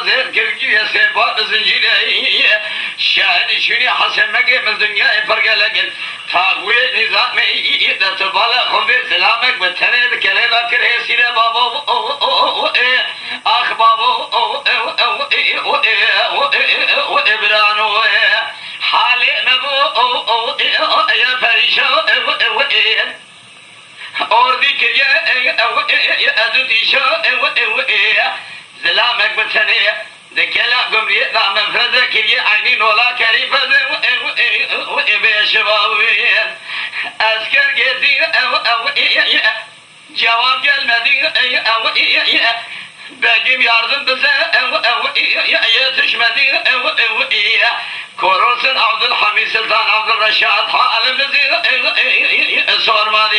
زهر كرجي سباب زنجيري شان شوني حسن مجي من الدنيا فرقلقل تاغوي نظامي إذا تبالا خبي سلامك بتنه كلمة كره سيرة بابو أخ بابو وإبرانو حالي مبو يا فريشو أوردي كريه أدو ديشو زلامك بتنه ذكلا قمري نعم فرد كريه عينين ولا كريفة وإبشواوي أذكر جدي cevap gelmedi begim yardım bize yetişmedi korursun Abdülhamid Sultan Abdülreşat halimizi sormadı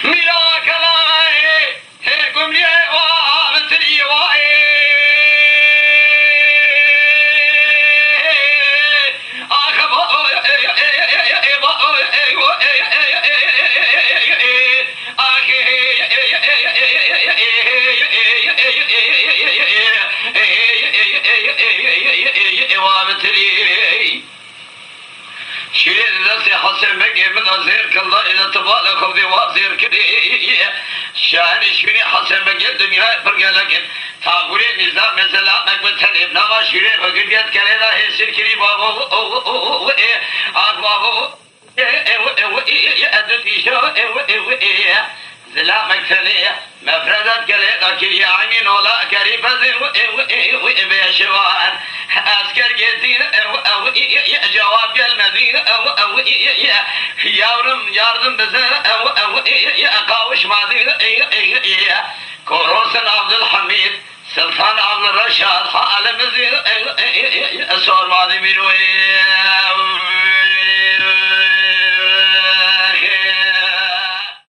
Mirakalay gümriye wa bitri wa شيرين نفسي حسن بقي من أزير كالله إذا تبالي خبدي وازير كدي شاهن شيرين حسن بقي الدنيا فرقا لكن تاغوري نظام سلامك بتنب نما شيرين فقديت كالينا هيسير كري بابو آق بابو أدتيشو سلامك ثانية مفردات كالينا كري عينين ولا كريفة بيشوان أذكر جدين جواب المدينة yardım bize kavuşmadı Korursun Abdülhamid Sultan Abdülreşat halimizi sormadı bir